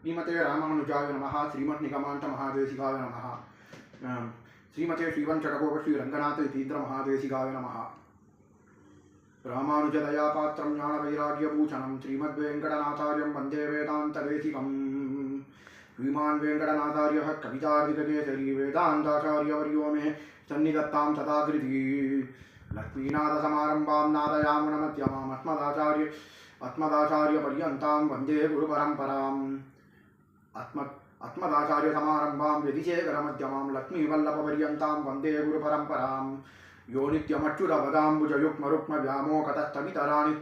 श्रीमते रामानुजाय नमः। श्रीमन्निगमान्त महादेशिकाय नमः। श्रीमते श्रीवंशटकोप श्रीरंगनाथ यतीन्द्र महादेशिकाय नमः। रामानुजदयापात्रं ज्ञानवैराग्यभूषणं श्रीमद्वेङ्कटनाथार्यं वन्दे वेदान्तदेशिकम्। श्रीमान् वेङ्कटनाथार्यः कवितार्किककेसरी वेदान्ताचार्यवर्यो मे सन्निधत्तां सदाकृति। लक्ष्मीनाथसमारम्भां नादयामुनमध्यमाम् अस्मदाचार्यपर्यन्तां वन्दे गुरुपरम्पराम्। अस्मदाचार्यसमारम्भां यतिशेखरमध्यमां लक्ष्मीवल्लभपर्यन्तां वन्दे गुरुपरम्पराम्। यो नित्यमच्युतपदाम्बुजयुग्मरुक्मव्यामोहतस्तवितराणि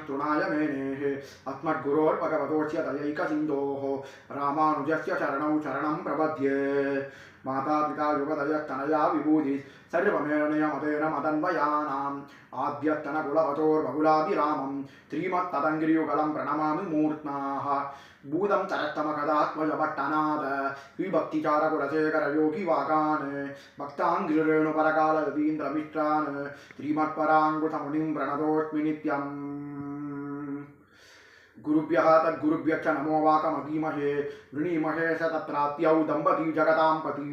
तृणाय मेनेः अस्मद्गुरोर्भगवतोऽस्य दयैकसिन्धोः रामानुजस्य चरणौ शरणं प्रपद्ये। माता पिता युगदयस्तनया विभूति सर्वमेणयमतेन मदन्वयानाम् आद्यस्तनकुलवतोर्बहुलाभिरामं श्रीमत्तदङ्गिरियुगलं प्रणमामि मूर्त्नाः। भूतं तरत्तमकदात्मजभट्टनाद विभक्तिचारकुलशेखर योगिवागान् भक्ताङ्गिरेणुपरकाल यतीन्द्रमित्रान् श्रीमत्पराङ्कुशमुनिं प्रणतोऽस्मि नित्यम्। गुरुभ्यः तद्गुरुभ्यश्च नमो वाकमधीमहे वृणीमहे स तत्राप्यौ दम्पती जगतां पति।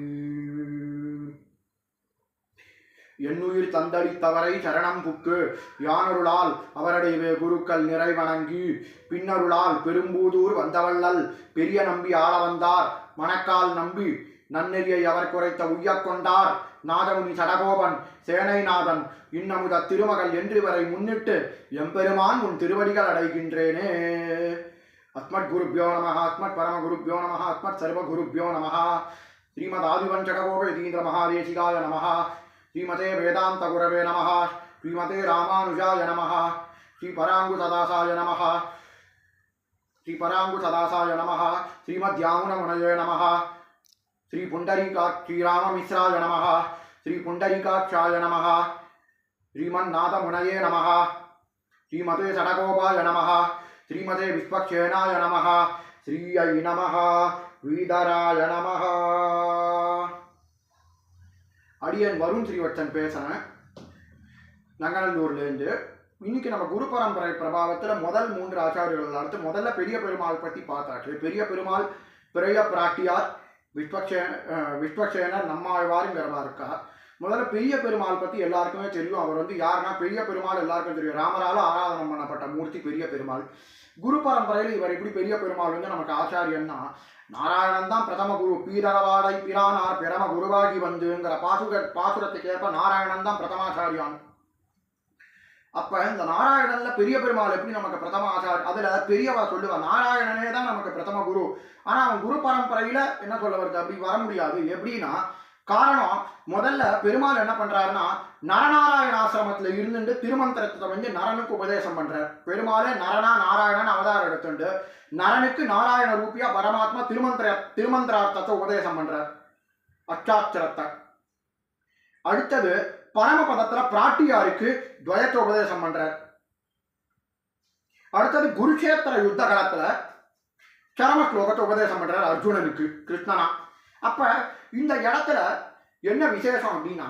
என்னுயிர் தந்தளித்தவரை சரணம் புக்கு யானருளால் அவரடைவே குருக்கள் நிறை வணங்கி பின்னருளால் பெரும்பூதூர் வந்தவள்ளல் பெரிய நம்பி ஆள வந்தார் மணக்கால் நம்பி நன்னெறியை அவர் குறைத்த உய்யக் கொண்டார் நாதமுனி சடகோபன் சேனைநாதன் இன்னமுத திருமகள் என்று வரை முன்னிட்டு எம்பெருமான் உன் திருவடிகள் அடைகின்றேனே. அஸ்மத் குருப்யோ நமஹ அஸ்மத் பரமகுருப்யோ நமஹ அஸ்மத் சர்வகுருப்யோ நமஹ. ஸ்ரீமத் ஆதிவஞ்சகோப யதீந்திர மகாதேசிகாய நமஹ. श्रीमते वेदांत गुरवे नमः। श्रीमते रामानुजाय नमः। श्री परांगुसदासाय नमः। श्री परांगुसदासाय नमः। श्रीमद्यामुनमुनये नमः। श्री श्रीराममिश्राय नमः। श्री पुंडरीकाक्षाय नमः। श्रीमन्नाथमुनये नमः। श्रीमते षडकोपाय नमः। श्रीमते विश्वक्षेणाय नमः। श्रीयै नमः। श्रीधराय नमः। அடியன் வருண் ஸ்ரீவட்சன் பேசுகிறேன் நங்கநல்லூர்லேருந்து. இன்னைக்கு நம்ம குரு பரம்பரை பிரபாவத்தில் முதல் 3 ஆச்சாரியர்கள் அடுத்து முதல்ல பெரிய பெருமாள் பற்றி பார்த்தாச்சு. பெரிய பெருமாள் பிறைய பிராட்டியார் விஸ்வக்சேனர் நம்மாழ்வாருங்கிறவா இருக்கா. முதல்ல பெரிய பெருமாள் பற்றி எல்லாருக்குமே தெரியும். அவர் வந்து யாருன்னா பெரிய பெருமாள் எல்லாருக்கும் தெரியும். ராமரால் ஆராதனம் பண்ணப்பட்ட மூர்த்தி பெரிய பெருமாள். குரு பரம்பரையில் இவர் எப்படி பெரிய பெருமாள் வந்து நமக்கு ஆச்சாரியன்னா நாராயணன் தான் பிரதம குரு. பீரவாடை பிரானார் பிரம குருவாகி வந்துங்கிற பாசுரத்துக்கு ஏற்ப நாராயணன் தான் பிரதமாச்சாரியான். அப்ப இந்த நாராயணன்ல பெரிய பெருமாள் எப்படி நமக்கு பிரதம ஆச்சாரி, அதுல பெரியவா சொல்லுவா நாராயணனே தான் நமக்கு பிரதம குரு. ஆனா அவன் குரு பரம்பரையில என்ன சொல்ல வருது, அப்படி வர முடியாது. எப்படின்னா காரணம், முதல்ல பெருமாள் என்ன பண்றாருன்னா நரநாராயண ஆசிரமத்துல இருந்துட்டு திருமந்திரத்தை வந்து நரனுக்கு உபதேசம் பண்றார். பெருமாளே நரனா நாராயணன் அவதாரம் எடுத்துட்டு நரனுக்கு நாராயண ரூபியா பரமாத்மா திருமந்திரார்த்தத்தை உபதேசம் பண்றார், அச்சாட்சரத்தை. அடுத்தது பரமபதத்துல பிராட்டியாருக்கு துவயத்தை உபதேசம் பண்றார். அடுத்தது குருஷேத்திர யுத்த காலத்துல சரம ஸ்லோகத்தை உபதேசம் பண்றார் அர்ஜுனனுக்கு கிருஷ்ணனா. அப்ப இந்த இடத்துல என்ன விசேஷம் அப்படின்னா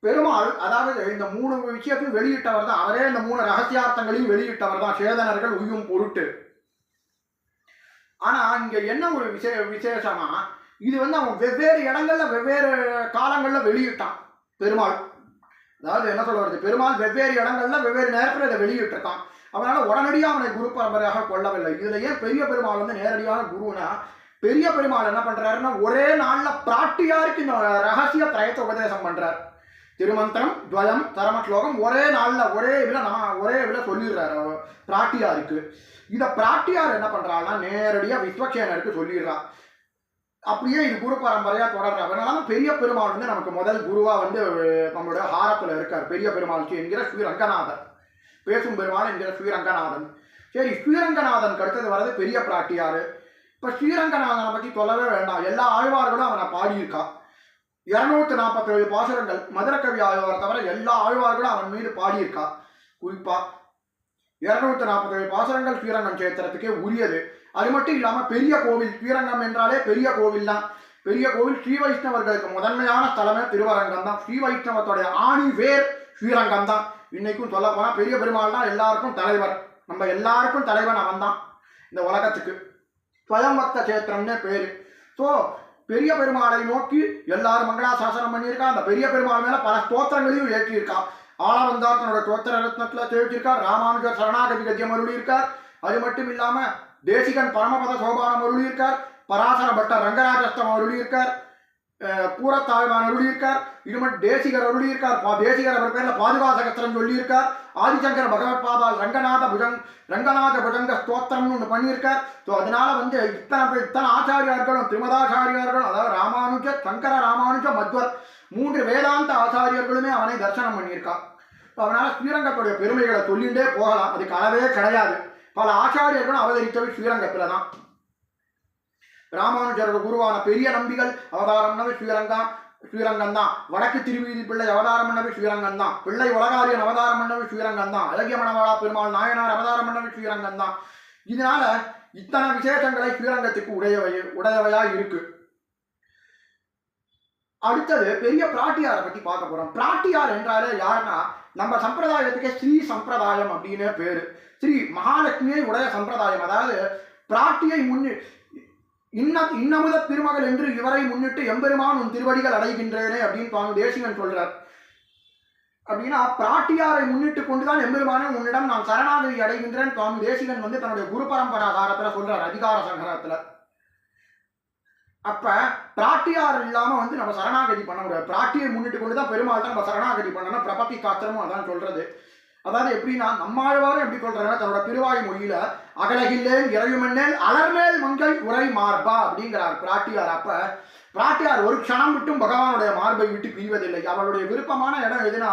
பெருமாள் அதாவது இந்த 3 விஷயத்தையும் வெளியிட்டவர் தான். அவரே இந்த 3 ரகசியார்த்தங்களையும் வெளியிட்டவர் தான், சேதனர்கள் உய்யும் பொருட்டு. ஆனா இங்க என்ன ஒரு விசேஷமா, இது வந்து அவன் வெவ்வேறு இடங்கள்ல வெவ்வேறு காலங்கள்ல வெளியிட்டான் பெருமாள். அதாவது என்ன சொல்ல வருது, பெருமாள் வெவ்வேறு இடங்கள்ல வெவ்வேறு நேரத்தில் இதை வெளியிட்டிருக்கான். அதனால உடனடியாக அவனை குரு பரம்பரையாக கொள்ளவில்லை. இதுல ஏன் பெரிய பெருமாள் வந்து நேரடியான குருனா, பெரிய பெருமாள் என்ன பண்றாருன்னா ஒரே நாள்ல பிராட்டியாருக்கு இந்த ரகசிய திரயத்தை உபதேசம் பண்றார். திருமந்திரம் துவயம் சரம ஸ்லோகம் ஒரே நாள்ல ஒரே வில சொல்லிடுறாரு பிராட்டியாருக்கு. இத பிராட்டியார் என்ன பண்றாருன்னா நேரடியா விஸ்வக்சேனருக்கு சொல்லிடுறா. அப்படியே இது குரு பரம்பரையா தொடர்ற. அதனால பெரிய பெருமாள் வந்து நமக்கு முதல் குருவா வந்து நம்மளுடைய ஹாரத்துல இருக்கார். பெரிய பெருமாள் என்கிற ஸ்ரீரங்கநாதன், பேசும் பெருமாள் என்கிற ஸ்ரீரங்கநாதன். சரி, ஸ்ரீரங்கநாதனுக்கு அடுத்தது வர்றது பெரிய பிராட்டியாரு. இப்ப ஸ்ரீரங்கநாதனை பத்தி சொல்லவே வேண்டாம், எல்லா ஆழ்வார்களும் அவனை பாடியிருக்கா. 247 பாசுரங்கள் மதுரகவி ஆழ்வார் தவிர எல்லா ஆழ்வார்களும் அவன் மீது பாடியிருக்கா. குறிப்பா 247 பாசுரங்கள் ஸ்ரீரங்கம் சேத்திரத்துக்கே உரியது. அது மட்டும் இல்லாம பெரிய கோவில், ஸ்ரீரங்கம் என்றாலே பெரிய கோவில் தான். பெரிய கோவில் ஸ்ரீ வைஷ்ணவர்களுக்கு முதன்மையான ஸ்தலமே திருவரங்கம் தான். ஸ்ரீ வைஷ்ணவத்துடைய ஆணி வேர் ஸ்ரீரங்கம் தான். இன்னைக்கும் சொல்ல போனா பெரிய பெருமாள் தான் எல்லாருக்கும் தலைவர். நம்ம எல்லாருக்கும் தலைவன் அவன் தான். இந்த உலகத்துக்கு. ஸ்வயம்பக்த கஷேத்திரம்னே பேரு. ஸோ பெரிய பெருமாளை நோக்கி எல்லாரும் மங்களாசாசனம் பண்ணியிருக்கா. அந்த பெரிய பெருமாள் மேல பல ஸ்தோத்திரங்களையும் ஏற்றியிருக்கா. ஆளவந்தார் தன்னோட ஸ்தோத்திர ரத்னத்துல தெரிவிச்சிருக்கார். ராமானுஜர் சரணாகதி கத்தியம் அருளியிருக்கார். அது மட்டும் இல்லாம தேசிகன் பரமபத சோபானம் அருளியிருக்கார். பராசர பட்டர் ரங்கராஜஸ்தம் அருளியிருக்கார். பூரத்தாழ்வான் அருளியிருக்கார். இது மட்டும் தேசிகர் அருளியிருக்கார். தேசிகர் அவர் பேர்ல பாதுகாசகத்திரம் சொல்லியிருக்கார். ஆதிசங்கர பகவத் பாதால் ரங்கநாத புஜங்க ஸ்தோத்திரம்னு ஒன்று பண்ணியிருக்கார். ஸோ அதனால வந்து இத்தனை ஆச்சாரியார்களும் திருமதாச்சாரியார்களும், அதாவது ராமானுஜ சங்கர ராமானுஜ மத்வர் 3 வேதாந்த ஆச்சாரியர்களுமே அவனை தரிசனம் பண்ணியிருக்கான். அதனால ஸ்ரீரங்கத்துடைய பெருமைகளை சொல்லிண்டே போகலாம். அதுக்கு அளவே கிடையாது. பல ஆச்சாரியர்களும் அவதரித்தவை ஸ்ரீரங்கத்துல தான். ராமானுஜரோட குருவான பெரிய நம்பிகள் அவதாரம் பண்ணவே ஸ்ரீரங்கம் தான். வடக்கு திருவீதி பிள்ளை அவதாரம் பண்ணவே ஸ்ரீரங்கம் தான். பிள்ளை உலகாரியன் அவதாரம் பண்ணவே ஸ்ரீரங்கம் தான். அழகிய மணவாளா பெருமாள் நாயனார் அவதாரம் பண்ணவே ஸ்ரீரங்கம் தான். இதனால இத்தனை விசேஷங்களை ஸ்ரீரங்கத்துக்கு உடையவையா இருக்கு. அடுத்தது பெரிய பிராட்டியாரை பத்தி பார்க்க போறோம். பிராட்டியார் என்றாலே யாருன்னா நம்ம சம்பிரதாயத்துக்கே ஸ்ரீ சம்பிரதாயம் அப்படின்னு பேரு. ஸ்ரீ மகாலட்சுமியை உடைய சம்பிரதாயம். அதாவது பிராட்டியை இன்னமுத திருமகள் என்று இவரை முன்னிட்டு எம்பெருமான் உன் திருவடிகள் அடைகின்றேனே அப்படின்னு சுவாமி தேசிகன் சொல்றார். அப்படின்னா பிராட்டியாரை முன்னிட்டு கொண்டுதான் எம்பெருமானே உன்னிடம் நான் சரணாகதி அடைகின்றேன் சுவாமி தேசிகன் வந்து தன்னுடைய குரு பரம்பராதாரத்துல சொல்றார், அதிகார சங்கரத்துல. அப்ப பிராட்டியார் இல்லாம வந்து நம்ம சரணாகதி பண்ண முடியாது. பிராட்டியை முன்னிட்டு கொண்டுதான் பெருமாள் தான் நம்ம சரணாகதி பண்ணணும். பிரபத்தி சாஸ்திரமும் அதான் சொல்றது. அதாவது எப்படின்னா நம்மாழ்வாரும் எப்படி சொல்றாங்கன்னா தன்னோட திருவாய் மொழியில அகலகில்லேன் இறையுமென்னேல் அலர்மேல் மங்கை உரை மார்பா அப்படிங்கிறார் பிராட்டியார். அப்ப பிராட்டியார் ஒரு க்ஷணம் விட்டும் பகவானுடைய மார்பை விட்டு பிரிவதில்லை. அவளுடைய விருப்பமான இடம் எதுனா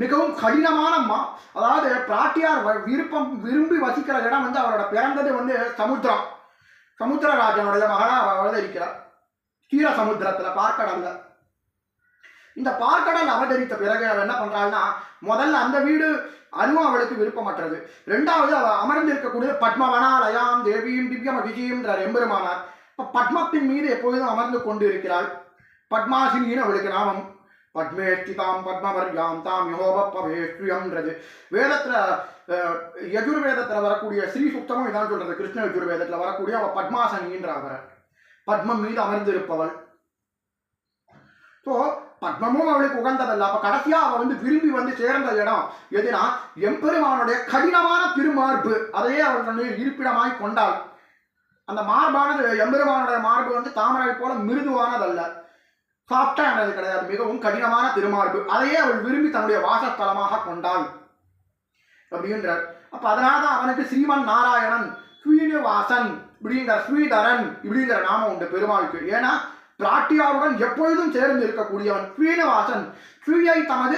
மிகவும் கடினமான அதாவது பிராட்டியார் விரும்பி வசிக்கிற இடம் வந்து அவரோட பிறந்தது வந்து சமுத்திரராஜனுடைய மகளா அவதரிக்கிறார். கீர சமுத்திரத்துல பார்க்கடல்ல. இந்த பார்க்கடல் அவதரித்த பிறகு அவ என்ன பண்றாள்னா முதல்ல அந்த வீடு அதுவும் அவளுக்கு விருப்பமற்றது. 2வது அவ அமர்ந்திருக்கக்கூடிய பத்மவனாலயாம் தேவியும் திவ்யம் அபிஜியம்ன்றார் எம்பெருமானார். இப்ப பத்மத்தின் மீது எப்பொழுதும் அமர்ந்து கொண்டு இருக்கிறாள். பத்மாசினின்னு அவளுக்கு நாமம். பத்மேஷ்டிதாம் பத்மவர்யாம் தாம் யோபவேஷ்யம்ன்றது வேதத்துல யஜுர்வேதத்துல வரக்கூடிய ஸ்ரீ சுத்தமும் இதான் சொல்றது. கிருஷ்ண யஜுர்வேதத்துல வரக்கூடிய அவ பத்மாசனின்ற அவரை பத்மம் மீது அமர்ந்திருப்பவள். ஸோ பத்மமும் அவளுக்கு உகந்ததல்ல. அப்ப கடைசியா அவ வந்து விரும்பி வந்து சேர்ந்த இடம் எதுனா எம்பெருமானுடைய கடினமான திருமார்பு. அதையே அவள் வந்து இருப்பிடமாய் கொண்டாள். அந்த மார்பானது எம்பெருமானுடைய மார்பு வந்து தாமரை போல மிருதுவானதல்ல, சாஃப்டானது கிடையாது, மிகவும் கடினமான திருமார்பு. அதையே அவள் விரும்பி தன்னுடைய வாசஸ்தலமாக கொண்டாள் அப்படின்றார். அப்ப அதனாலதான் அவனுக்கு ஸ்ரீமன் நாராயணன் ஸ்ரீனிவாசன் இப்படிங்கிற ஸ்ரீதரன் இப்படிங்கிற நாமம் உண்டு பெருமாளுக்கு. ஏன்னா பிராட்டியாருடன் எப்பொழுதும் சேர்ந்து இருக்கக்கூடியவன் ஸ்ரீனிவாசன். ஸ்ரீயை தமது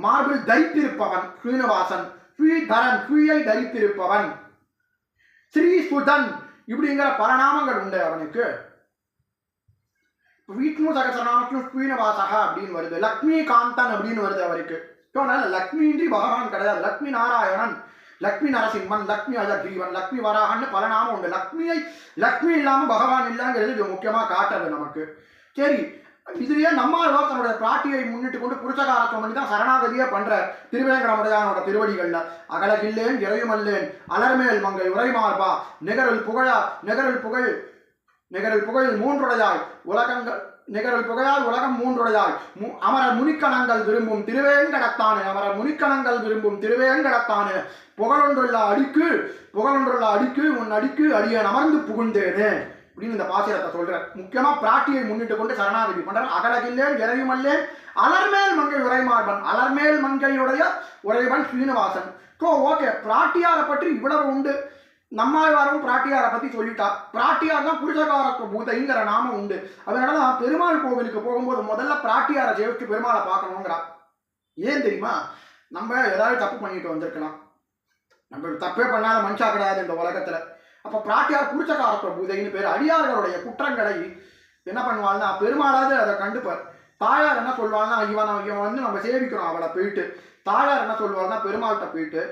மார்பில் தரித்திருப்பவன் ஸ்ரீனிவாசன். ஸ்ரீதரன் ஸ்ரீயை தரித்திருப்பவன். ஸ்ரீசுதன் இப்படிங்கிற பரநாமங்கள் உண்டு அவனுக்கு. விஷ்ணு சகசரநாமத்திலும் ஸ்ரீனிவாசகா அப்படின்னு வருது. லக்ஷ்மி காந்தன் அப்படின்னு வருது அவருக்கு. லக்ஷ்மியின்றி பகவான் கிடையாது. லக்ஷ்மி நாராயணன், லக்ஷ்மி நரசிம்மன், லக்ஷ்மி அஜக்ரீவன், லக்ஷ்மி வராகன்னு பல நாமம் உண்டு. லக்ஷ்மி இல்லாம பகவான் இல்லைங்கிறது இது முக்கியமா காட்டுறது நமக்கு. சரி, இதுலயே நம்மாழ்வார் தன்னுடைய பிராட்டியை முன்னிட்டு கொண்டு புருஷகாரத்துவம் பண்ணி தான் சரணாகதியே பண்ற. திருவேங்கடமுடையானோட திருவடிகள்ல அகலகில்லேன் இறையுமல்லேன் அலர்மேல் மங்கை உரைமார்பா நிகரில் புகழ் மூன்றுடையாய் உலகங்கள் நிகரில் புகழால் உலகம் மூன்றுடையாய் அமரர் முனிக்கணங்கள் விரும்பும் திருவேங்கடத்தானே புகழொன்றுள்ள அடிக்கு உன் அடிக்கு அடியேன் அமர்ந்து புகுந்தேனே அப்படின்னு இந்த பாசிரத்தை சொல்றார். முக்கியமா பிராட்டியை முன்னிட்டு கொண்டு சரணாகதி பண்றார். அகலகில்லேன் இறையுமல்லேன் அலர்மேல் மங்கை உரைமார்பன். அலர்மேல் மங்கையுடைய உறைவன் ஸ்ரீனிவாசன். ஸோ ஓகே, பிராட்டியாரை பற்றி இவ்வளவு உண்டு. நம்மாழ்வாரும் பிராட்டியாரை பத்தி சொல்லிட்டா. பிராட்டியார் தான் புருஷகாரத்துவ பூதைங்கிற நாமம் உண்டு. அதனாலதான் பெருமாள் கோவிலுக்கு போகும்போது முதல்ல பிராட்டியாரை ஜெயிச்சு பெருமாளை பார்க்கணுங்கிறா. ஏன் தெரியுமா? நம்ம ஏதாவது தப்பு பண்ணிட்டு வந்திருக்கலாம். நம்ம தப்பே பண்ணாத மனுஷா கிடையாது இந்த உலகத்துல. அப்ப பிராட்டியார் புருஷகாரத்துவ பூதைன்னு பேர். அடியார்களுடைய குற்றங்களை என்ன பண்ணுவாள்னா பெருமாளாவது அதை கண்டுப்பார். தாயார் என்ன சொல்வாள்னா இவன் வந்து நம்ம சேவிக்கிறோம் அவளை போயிட்டு. தாயார் என்ன சொல்வாள்னா பெருமாள்கிட்ட போயிட்டு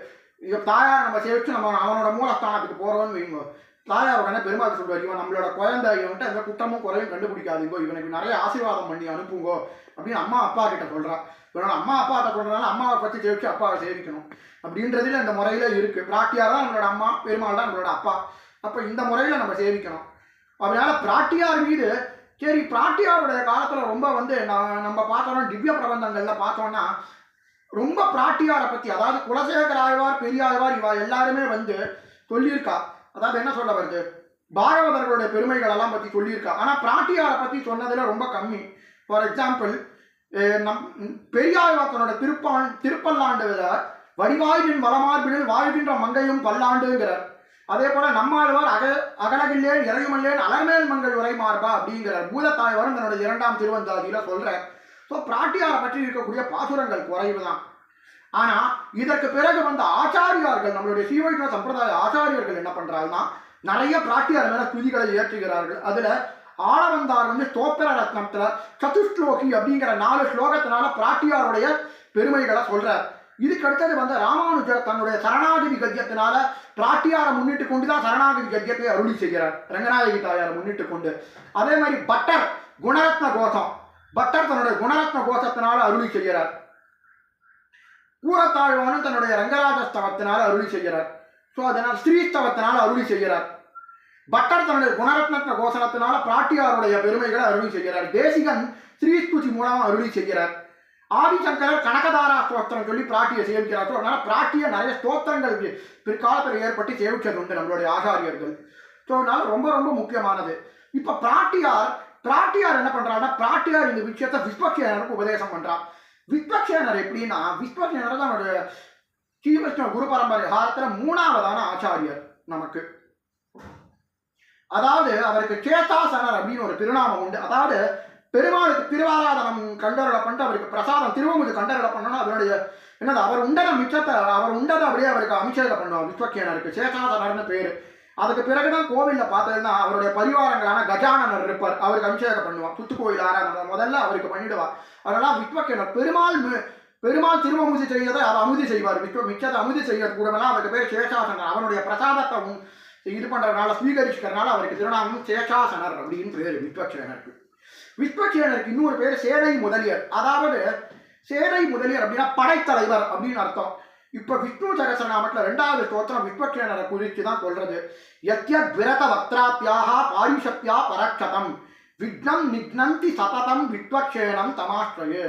தாயார் நம்ம சேவிச்சு நம்ம அவனோட மூலஸ்தானத்துக்கு போறோம்னு வைங்க. தாயார் உடனே பெருமாள் சொல்வார், இவன் நம்மளோட குழந்தை, இவன்கிட்ட எந்த குற்றமும் குறையும் கண்டுபிடிக்காதீங்கோ, இவனுக்கு நிறைய ஆசீர்வாதம் பண்ணி அனுப்புங்கோ அப்படின்னு அம்மா அப்பா கிட்ட சொல்றா. இவனோட அம்மா அப்பா கிட்ட சொல்றதுனால அம்மாவை பற்றி சேவிச்சு அப்பாவை சேவிக்கணும் அப்படின்றதுல இந்த முறையில இருக்கு. பிராட்டியார் தான் நம்மளோட அம்மா, பெருமாள் தான் நம்மளோட அப்பா. அப்ப இந்த முறையில நம்ம சேவிக்கணும். அதனால பிராட்டியார் மீது சரி பிராட்டியாருடைய காலத்துல ரொம்ப வந்து நம்ம பார்த்தோம்னா திவ்ய பிரபந்தங்கள்ல பார்த்தோம்னா ரொம்ப பிராட்டியாரை பத்தி அதாவது குலசேகர ஆழ்வார் பெரியாழ்வார் இவா எல்லாருமே வந்து சொல்லியிருக்கா. அதாவது என்ன சொல்ல வருது பாகவதர்களுடைய பெருமைகள் எல்லாம் பத்தி சொல்லியிருக்கா. ஆனா பிராட்டியாரை பத்தி சொன்னதுல ரொம்ப கம்மி. ஃபார் எக்ஸாம்பிள் நம் பெரியாழ்வார் தன்னோட திருப்பல்லாண்டுல வடிவாய்வின் வளமார்பினில் வாழ்கின்ற மங்கையும் பல்லாண்டுங்கிறார். அதே போல நம்மாழ்வார் அகலகில்லேன் இறையுமல்லேன் அலர்மேல் மங்கள் உரை மார்பா அப்படிங்கிறார். பூதத்தாழ்வாரும் தன்னோட 2ஆம் திருவந்தாதியில சொல்றார். ஸோ பிராட்டியாரை பற்றி இருக்கக்கூடிய பாசுரங்கள் குறைவு தான். ஆனா இதற்கு பிறகு வந்த ஆச்சாரியார்கள் நம்மளுடைய ஸ்ரீவைஷ்ணவ சம்பிரதாய ஆச்சாரியர்கள் என்ன பண்றாங்கன்னா நிறைய பிராட்டியார் மேல துதிகளை ஏற்றுகிறார்கள். அதுல ஆளவந்தார் வந்து ஸ்தோத்திர ரத்னத்துல சதுஸ்லோகி அப்படிங்கிற 4 ஸ்லோகத்தினால பிராட்டியாருடைய பெருமைகளை சொல்றார். இதுக்கு அடுத்தது வந்து ராமானுஜர் தன்னுடைய சரணாகதி கத்தியத்தினால பிராட்டியாரை முன்னிட்டு கொண்டுதான் சரணாகதி கத்தியத்தை அருளி செய்கிறார், ரங்கநாயகி தாயாரை முன்னிட்டு கொண்டு. அதே மாதிரி பட்டர் குணரத்ன கோஷம், பட்டர் தன்னுடைய குணரத்ன கோஷத்தினால அருளி செய்கிறார். கூரத்தாழ்வானும் தன்னுடைய ரங்கராஜஸ்தவத்தினால அருளி செய்கிறார். ஸோ அதனால் ஸ்ரீஸ்தவத்தினால அருளி செய்கிறார். பட்டர் தன்னுடைய குணரத்ன கோஷத்தினால பிராட்டியாருடைய பெருமைகளை அருளி செய்கிறார். தேசிகன் ஸ்ரீஸ்துதி மூலமாக அருளி செய்கிறார். ஆதிசங்கரர் கனகதாரா ஸ்தோத்திரம் சொல்லி பிராட்டியை சேவிக்கிறார். ஸோ அதனால பிராட்டிய நிறைய ஸ்தோத்திரங்கள் பிற்காலத்தில் ஏற்பட்டு சேவிச்சது உண்டு நம்மளுடைய ஆச்சாரியர்கள். ஸோ அதனால ரொம்ப ரொம்ப முக்கியமானது. இப்போ பிராட்டியார் என்ன பண்றாருன்னா பிராட்டியார் இந்த விஷயத்தை விஸ்வக்சேனருக்கு உபதேசம் பண்றார். விஸ்வக்சேனர் எப்படின்னா விஸ்வக்சேனர் தான் நம்மளுடைய ஸ்ரீவைஷ்ணவ குரு பரம்பரை காலத்துல 3ஆவதான ஆச்சாரியர் நமக்கு. அதாவது அவருக்கு சேதாசனர் அப்படின்னு ஒரு திருநாமம் உண்டு. அதாவது பெருமாளுக்கு திருவாராதனம் கண்டறலை பண்ணிட்டு அவருக்கு பிரசாதம் திருவமுது கண்டறலை பண்ணணும். அதனுடைய என்னது அவர் உண்டத மிச்சத்தை அவர் உண்டதை அப்படியே அவருக்கு அபிஷேகம் பண்ணுவார். விஸ்வக்சேனருக்கு சேதாசனர்னு பேரு. அதுக்கு பிறகுதான் கோவில்ல பார்த்ததுன்னா அவருடைய பரிவாரங்களான கஜானனர் இருப்பார், அவருக்கு அபிஷேகம் பண்ணுவார். சுத்துக்கோயில் ஆராதனை முதல்ல அவருக்கு பண்ணிடுவார். அதனால விஸ்வக்சேனர் பெருமாள் திருவமுதி செய்யதை அதை அமுதி செய்வார். மிச்சத்தை அமுதி செய்யறது கூடலாம் அவருக்கு பேர் சேஷாசனர். அவனுடைய பிரசாதத்தை இது பண்றதுனால ஸ்வீகரிச்சுக்கிறதுனால அவருக்கு திருநாமம் சேஷாசனர் அப்படின்னு பேரு விஸ்வக்சேனருக்கு. விஸ்வக்சேனருக்கு இன்னொரு பேர் சேனை முதலியர். அதாவது சேனை முதலியர் அப்படின்னா படைத்தலைவர் அப்படின்னு அர்த்தம். இப்ப விஷ்ணு சகஸ்ரநாமத்துல 2வது ஸ்தோத்திரம் விஸ்வக்சேனரை குறித்து தான் சொல்றது. யத்யத் விரத வக்திராத்யாக பாரிஷத்யா பரக்ஷதம் விக்னம் நிக்னந்தி சததம் விஸ்வக்சேனம் தமாஸ்ரயே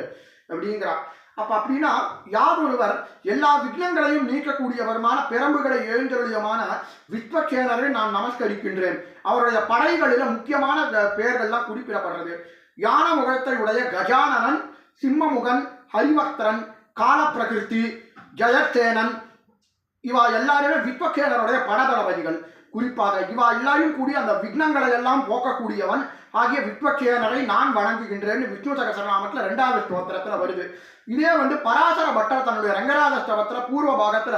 அப்படிங்கிறார். அப்ப அப்படின்னா யாரொருவர் எல்லா விக்னங்களையும் நீக்கக்கூடியவருமான பெரம்புகளை எழுந்தருளியமான விஸ்வக்சேனரை நான் நமஸ்கரிக்கின்றேன். அவருடைய படைகளில முக்கியமான பெயர்கள்லாம் குறிப்பிடப்படுறது. யான முகத்தை உடைய கஜானனன், சிம்மமுகன், ஹரிவக்தரன், காலப்பிரகிருதி, ஜெயசேனன் இவா எல்லாருமே விஸ்வக்சேனருடைய படதளபதிகள். குறிப்பாக இவா எல்லாரும் கூடிய அந்த விக்னங்களை எல்லாம் போக்கக்கூடியவன் ஆகிய விஸ்வக்சேனரை நான் வணங்குகின்றேன் விஷ்ணு சகஸ்ரநாமத்துல 2வது ஸ்தோத்திரத்துல வருது. இதே வந்து பராசர பட்டர் தன்னுடைய ரங்கராஜஸ்தவத்துல பூர்வ பாகத்துல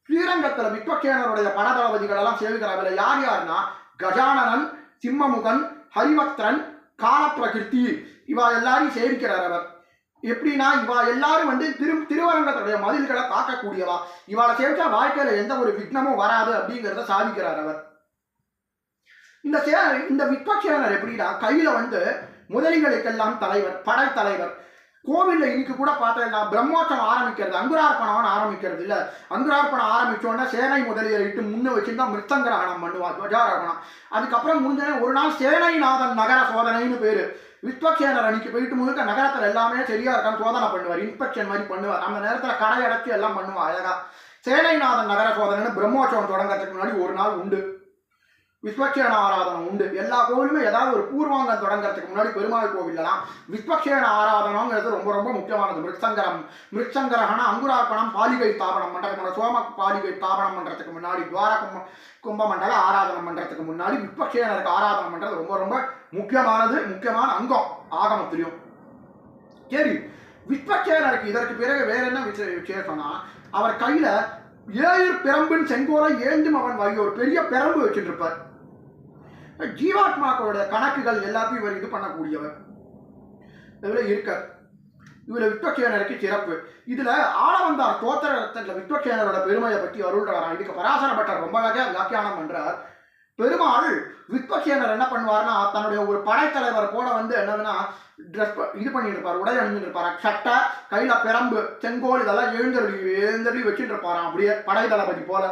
ஸ்ரீரங்கத்துல விஸ்வக்சேனருடைய படதளபதிகள் எல்லாம் சேவிக்கிறாங்க. யார் யாருன்னா கஜானனன், சிம்மமுகன், ஹரிவக்தரன், காலப்பிரகிருதி இவா எல்லாரையும் சேவிக்கிறார் அவர். எப்படின்னா இவா எல்லாரும் வந்து திருவரங்கத்துடைய மதில்களை காக்கக்கூடியவா. இவாளை சேவிச்சா வாழ்க்கையில எந்த ஒரு விக்னமும் வராது அப்படிங்கிறத சாதிக்கிறார் அவர். இந்த விஸ்வக்சேனர் எப்படின்னா கையில வந்து முதலிகளுக்கெல்லாம் தலைவர், படைத்தலைவர். கோவில்ல இன்னைக்கு கூட பார்த்தா பிரம்மோற்சவம் ஆரம்பிக்கிறது அங்குரார்ப்பணம் ஆரம்பிக்கிறது இல்ல. அங்குரார்ப்பணம் ஆரம்பிச்சோன்னா சேனை முதலியரை இட்டு முன்ன வச்சுதான் மிருத்தங்கிரகணம் பண்ணுவா, துவஜாரோகணம். அதுக்கப்புறம் முடிஞ்ச ஒரு நாள் சேனைநாதன் நகர சோதனைன்னு பேரு. விஸ்வக்சேனர் அன்னைக்கு போயிட்டு முழுக்க நகரத்துல எல்லாமே சரியா இருக்கான்னு சோதனை பண்ணுவார், இன்ஸ்பெக்ஷன் மாதிரி பண்ணுவார். அந்த நேரத்துல கடை அடைச்சி எல்லாம் பண்ணுவா அழகா. சேனைநாதன் நகர சோதனைன்னு பிரம்மோற்சவம் தொடங்கறதுக்கு முன்னாடி ஒரு நாள் உண்டு, விஸ்வக்சேன ஆராதனம் உண்டு. எல்லா கோவிலுமே ஏதாவது ஒரு பூர்வாங்கம் தொடங்கறதுக்கு முன்னாடி பெருமாள் கோவில்லாம் விஸ்வக்சேன ஆராதனங்கிறது ரொம்ப ரொம்ப முக்கியமானது. மிருத்சங்கரகண அங்குரார்ப்பணம் பாலிகை ஸ்தாபனம் பண்றதுக்கு சோம பாலிகை ஸ்தாபனம் பண்றதுக்கு முன்னாடி துவார கும்பமண்டல ஆராதனம் பண்றதுக்கு முன்னாடி விஸ்வக்சேனருக்கு ஆராதனம் பண்றது ரொம்ப ரொம்ப முக்கியமான அங்கம் ஆகமத்திலையும். சரி, விஸ்வக்சேனருக்கு இதற்கு பிறகு வேற என்ன விசேஷம்னா அவர் கையில 7 பிரம்பின் செங்கோலை ஏந்தும் அவன் வாங்கி ஒரு பெரிய பிரம்பு வச்சுட்டு இருப்பார். ஜீவாத்மாக்களோட கணக்குகள் எல்லாத்தையும் இவர் இது பண்ணக்கூடியவர் இதுல இருக்கார். இவர விஸ்வக்சேனருக்கு சிறப்பு. இதுல ஆளவந்தார் தோத்திரத்துல விஸ்வக்சேனரோட பெருமையை பற்றி அருள்றாராம். இதுக்கு பராசர பட்டர் ரொம்ப வியாக்கியானம் பண்றார். பெருமாள் விஸ்வக்சேனர் என்ன பண்ணுவார்னா தன்னுடைய ஒரு படைத்தலைவர் போல வந்து என்னதுன்னா ட்ரெஸ் இது பண்ணிட்டு இருப்பார், உடை அணிஞ்சுட்டு இருப்பாரு, சட்டை, கையில பிரம்பு, செங்கோல் இதெல்லாம் எழுந்தருளி வச்சுட்டு இருப்பாராம் அப்படியே படை தளபதி போல.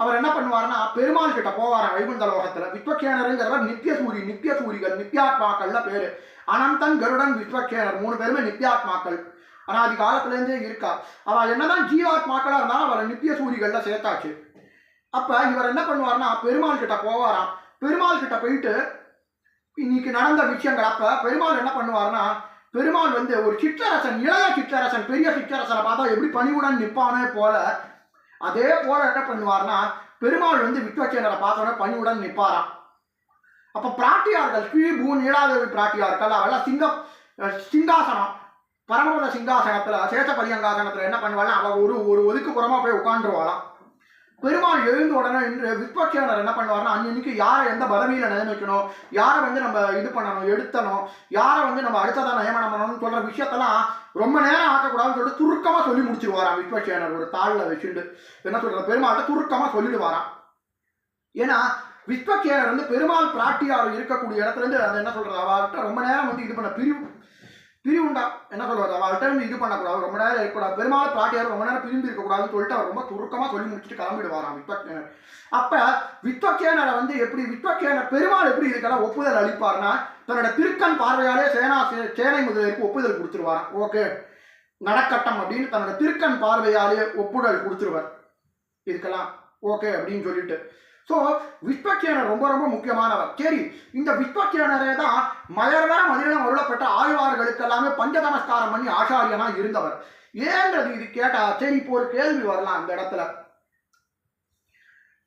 அவர் என்ன பண்ணுவார்னா பெருமாள் கிட்ட போவாராம் வைகுண்ட லோகத்துல. விஸ்வக்சேனருங்கிறவர் நித்திய சூரிகள் நித்தியாத்மாக்கள்ல பேரு. அனந்தன், கருடன், விஸ்வக்சேனர் 3 பேருமே நித்தியாத்மாக்கள். அனாதி காலத்துல இருந்தே இருக்கா. அவ என்னதான் ஜீவாத்மாக்களா இருந்தாலும் அவரை நித்திய சூரிகள்ல சேர்த்தாச்சு. அப்ப இவர் என்ன பண்ணுவார்னா பெருமாள் கிட்ட போவாராம். பெருமாள் கிட்ட போயிட்டு இன்னைக்கு நடந்த விஷயங்கள், அப்ப பெருமாள் என்ன பண்ணுவார்னா, பெருமாள் வந்து ஒரு சிற்றரசன், இளைய சிற்றரசன் பெரிய சிற்றரசனை பார்த்தா எப்படி பணிவுடன் நிற்பானே போல, அதே போல என்ன பண்ணுவார்னா பெருமாள் வந்து விஸ்வக்சேனரை பார்த்தோன்னே பணிவுடன் நிற்பாராம். அப்ப பிராட்டியார்கள் ஸ்ரீ பூ நீலாதேவி பிராட்டியார்கள் அவெல்லாம் சிங்காசனம் பரமபத சிங்காசனத்துல சேஷ பரியங்காசனத்துல என்ன பண்ணுவாள்னா அவ ஒரு ஒதுக்குப்புறமா போய் உட்காந்துருவாளாம். பெருமாள் எழுந்த உடனே இன்று விஸ்வக்சேனர் என்ன பண்ணுவார்னா அன்னைக்கு யாரை எந்த பதவியில நியமிக்கணும், யாரை வந்து நம்ம இது பண்ணணும் எடுத்தணும், யாரை வந்து நம்ம அடுத்ததான் நியமனம் பண்ணணும்னு சொல்ற விஷயத்தெல்லாம் ரொம்ப நேரம் ஆக்கக்கூடாதுன்னு சொல்லிட்டு சுருக்கமா சொல்லி முடிச்சிருவாராம். விஸ்வக்சேனர் ஒரு தாளில் வச்சுட்டு என்ன சொல்றது பெருமாள்கிட்ட சுருக்கமா சொல்லிடுவாராம். ஏன்னா விஸ்வக்சேனர் வந்து பெருமாள் பிராட்டியார் இருக்கக்கூடிய இடத்துல இருந்து அதை என்ன சொல்றது அவர்கிட்ட ரொம்ப நேரம் வந்து இது பண்ண பிரிவுண்டா என்ன சொல்றது அவர்கிட்ட இருந்து இது பண்ணக்கூடாது, ரொம்ப நேரம் இருக்கக்கூடாது, பெருமாள் பிராட்டியார் ரொம்ப நேரம் பிரிந்து இருக்கக்கூடாதுன்னு சொல்லிட்டு அவர் ரொம்ப சுருக்கமா சொல்லி முடிச்சுட்டு கிளம்பிடுவாராம் விஸ்வக்சேனர். அப்ப விஸ்வக்சேனரை வந்து எப்படி விஸ்வக்சேனர் பெருமாள் எப்படி இதுக்கெல்லாம் ஒப்புதல் அளிப்பார்னா தன்னோட திருக்கண் பார்வையாலே சேனை முதலிற்கு ஒப்புதல் கொடுத்துருவாராம். ஓகே நடக்கட்டம் அப்படின்னு தன்னோட திருக்கண் பார்வையாலே ஒப்புதல் கொடுத்துருவார் இதுக்கெல்லாம் ஓகே அப்படின்னு சொல்லிட்டு. ஸோ விஸ்வக்சேனர் ரொம்ப ரொம்ப முக்கியமானவர். சரி, இந்த விஸ்வக்சேனரே தான் மயர்வர மதிலம் அருளப்பட்ட ஆழ்வார்களுக்கு எல்லாமே பஞ்ச நமஸ்காரம் பண்ணி ஆச்சாரியனா இருந்தவர். ஏன்றது இது கேட்டா சரி இப்போ ஒரு கேள்வி வரலாம் அந்த இடத்துல.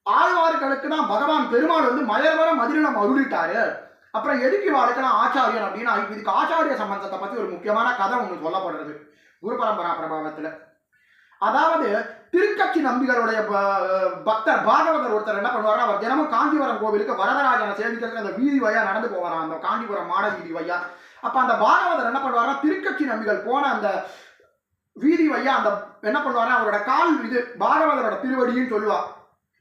ஆழ்வார்களுக்கு தான் பகவான் பெருமாள் வந்து மயர்வர மதிலம் அருளிட்டாரு, அப்புறம் எதுக்கு வாழ்க்கலாம் ஆச்சாரியன் அப்படின்னா இதுக்கு ஆச்சாரிய சம்பந்தத்தை பத்தி ஒரு முக்கியமான கதை ஒன்று சொல்லப்படுறது குரு பரம்பரா பிரபாவத்துல. அதாவது திருக்கட்சி நம்பிகளுடைய பக்தர் பாகவதர் ஒருத்தர் என்ன பண்ணுவார், அவர் தினமும் காஞ்சிபுரம் கோவிலுக்கு வரதராஜனை சேவிக்கிறதுக்கு அந்த வீதி வழியா நடந்து போவாராம், அந்த காஞ்சிபுரம் மாட வீதி வழியா. அப்ப அந்த பாகவதர் என்ன பண்ணுவார்னா திருக்கட்சி நம்பிகள் போன அந்த வீதி வழியா அந்த என்ன பண்ணுவாருன்னா அவரோட கால் இது பாகவதரோட திருவடின்னு சொல்லுவா,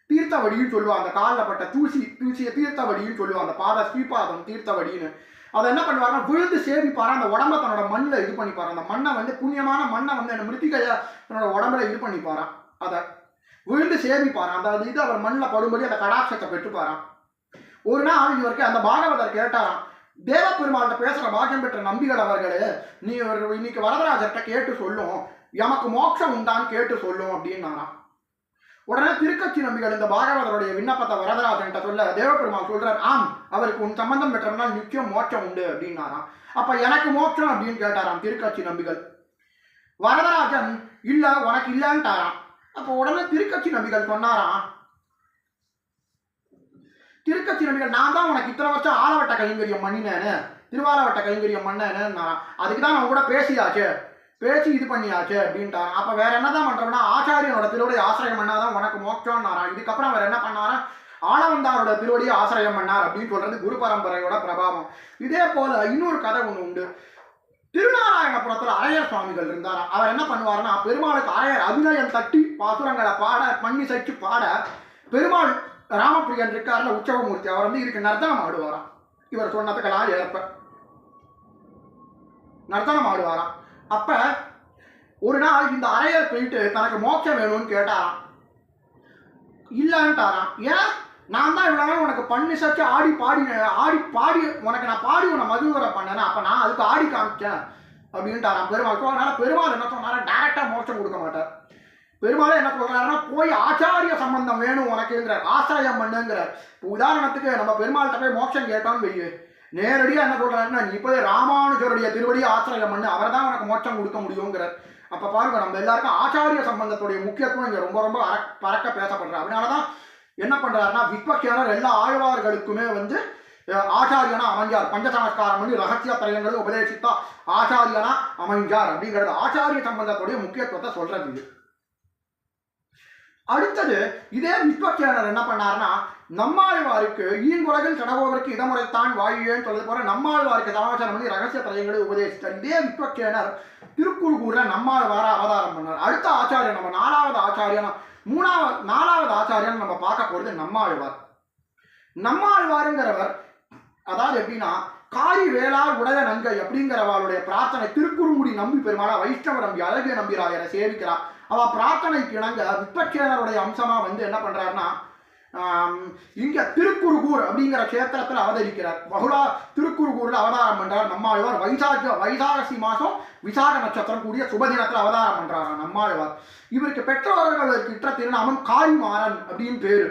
தீர்த்தவடின்னு சொல்லுவா, அந்த காலில் பட்ட தூசிய தீர்த்தவடின்னு சொல்லுவா, அந்த பாத ஸ்ரீபாதம் தீர்த்தவடின்னு. அதை என்ன பண்ணுவாருன்னா விழுந்து சேவிப்பாரு, அந்த உடம்ப தன்னோட மண்ணில் இது பண்ணிப்பாரு, அந்த மண்ணை வந்து புண்ணியமான மண்ணை வந்து என்ன மிருத்திகையா தன்னோட உடம்புல இது பண்ணிப்பாராம், அதை விழுந்து சேவிப்பாராம், அந்த இது அவர் மண்ணில் படும்படி அந்த கடாட்சத்தை பெற்றுப்பாராம். ஒரு நாள் இவருக்கு அந்த பாகவதர் கேட்டாராம், தேவ பெருமாள்கிட்ட பேசுற பாக்கியம் பெற்ற நம்பிகள் அவர்களே, நீ இன்னைக்கு வரதராஜர்கிட்ட கேட்டு சொல்லும் எமக்கு மோட்சம் உண்டான்னு கேட்டு சொல்லும் அப்படின்னாராம். உடனே திருக்கட்சி நம்பிகள் இந்த பாகவதருடைய விண்ணப்பத்தை வரதராஜன் சொல்ல தேவபெருமாள் சொல்றார், ஆம் அவருக்கு உன் சம்பந்தம் பெற்றவனால் நிச்சயம் மோட்சம் உண்டு அப்படின்னாராம். அப்ப எனக்கு மோட்சம் அப்படின்னு கேட்டாராம் திருக்கட்சி நம்பிகள். வரதராஜன் இல்ல உனக்கு இல்லன்ட்டாராம். அப்ப உடனே திருக்கட்சி நம்பிகள் சொன்னாராம், திருக்கட்சி நம்பிகள் நான் தான் உனக்கு இத்தனை வருஷம் ஆலவட்ட கைங்கரியம் பண்ணினேன்னு திருவாலவட்ட கைங்கரியம் பண்ணேன்னு அதுக்கு தான் நான் கூட பேசியாச்சு பேசி இது பண்ணியாச்சு அப்படின்ட்டாராம். அப்ப வேற என்னதான் பண்றோம்னா ஆச்சாரியனோட திருவடியை ஆசிரியம் பண்ணாதான் உனக்கு மோட்சம்னாராம். இதுக்கப்புறம் வேற என்ன பண்ணாரா ஆளவந்தாரோட திருவடியை ஆசிரியம் பண்ணார் அப்படின்னு சொல்றது குரு பரம்பரையோட பிரபாவம். இதே போல இன்னொரு கதை ஒண்ணு உண்டு. திருநாராயணபுரத்துல அரையர் சுவாமிகள் இருந்தாராம். அவர் என்ன பண்ணுவாருன்னா பெருமாளுக்கு அரையர் அபிநயம் தட்டி பாசுரங்களை பாட பண்ணி சைச்சு பாட பெருமாள் ராமபிரியன் இருக்காருல உற்சவமூர்த்தி அவர் வந்து இதுக்கு நர்த்தனம் ஆடுவாராம். இவர் சொன்னதுக்கெல்லாம் ஏற்ப நர்த்தனம் ஆடுவாராம். அப்ப ஒரு நாள் இந்த அரையர் போயிட்டு தனக்கு மோட்சம் வேணும்னு கேட்டாராம். இல்லன்ட்டாராம். ஏன் நான் தான் இவ்வளவு உனக்கு பண்ணி சச்சு ஆடி பாடி உனக்கு நான் பாடி உன்னை மதுவரை பண்ணேன்னா அப்ப நான் அதுக்கு ஆடி காமிச்சேன் அப்படின்ட்டாராம் பெருமாள். அதனால பெருமாள் என்ன சொன்னாரா டைரக்டா மோட்சம் கொடுக்க மாட்டார். பெருமாள் என்ன சொல்றாருன்னா போய் ஆச்சாரிய சம்பந்தம் வேணும் உனக்குங்கிறார், ஆசிரியம் பண்ணுங்கிறார். இப்போ உதாரணத்துக்கு நம்ம பெருமாள்கிட்ட போய் மோட்சம் கேட்டோம்னு வையு நேரடியா என்ன சொல்றாருன்னா நீ போய் ராமானுஜருடைய திருவடியை ஆசிரியம் பண்ணு அவர் தான் உனக்கு மோட்சம் கொடுக்க முடியுங்கிறார். அப்ப பாருங்க நம்ம எல்லாருக்கும் ஆச்சாரிய சம்பந்தத்துடைய முக்கியத்துவம் இங்க ரொம்ப ரொம்ப பறக்க பேசப்படுறாரு. அதனாலதான் என்ன பண்றாருன்னா விஸ்வக்சேனர் எல்லா ஆழ்வார்களுக்குமே வந்து ஆச்சாரியனா அமைஞ்சார். பஞ்சசமஸ்காரம் பண்ணி ரகசிய திரயங்களை உபதேசித்தா ஆச்சாரியனா அமைஞ்சார் அப்படிங்கிறது ஆச்சாரிய சம்பந்தத்துடைய முக்கியத்துவத்தை சொல்றது. இது அடுத்தது இதே விஸ்வக்சேனர் என்ன பண்ணாருன்னா நம்மாழ்வாருக்கு ஈங்குலகில் சடகோவருக்கு இதமுறைத்தான் வாயுவேன்னு சொல்றது போல நம்மாழ்வாருக்கு சமாச்சாரம் பண்ணி ரகசிய திரயங்களை உபதேசித்தார். இதே விஸ்வக்சேனர் திருக்குறுகூர்ல நம்மாழ்வார அவதாரம் பண்ணார். அடுத்த ஆச்சாரியன் நம்ம நாலாவது ஆச்சாரியன் நம்ம பார்க்க போறது நம்மாழ்வார். நம்மாழ்வாருங்கிறவர் அதாவது எப்படின்னா காரி வேளார் உடைய நங்கை அப்படிங்கிறவளுடைய பிரார்த்தனை திருக்குறுங்குடி நம்பி பெருமாளா வைஷ்ணவ நம்பி அழகிய நம்பிராயரை சேவிக்கிறார். அவ பிரார்த்தனைக்கு இணங்க விஸ்வக்சேனருடைய அம்சமா வந்து என்ன பண்றாருன்னா இங்க திருக்குறுகூர் அப்படிங்கிற கஷேத்திரத்தில் அவதரிக்கிறார். பகுலா திருக்குறுகூர்ல அவதாரம் பண்றார் நம்மாழ்வார். வைசாகசி மாசம் விசாக நட்சத்திரம் கூடிய சுபதினத்தில் அவதாரம் பண்றார் நம்மாழ்வார். இவருக்கு பெற்றோர்களுக்கு இட்ட திருநாமம் காளிமாறன் அப்படின்னு பேரு.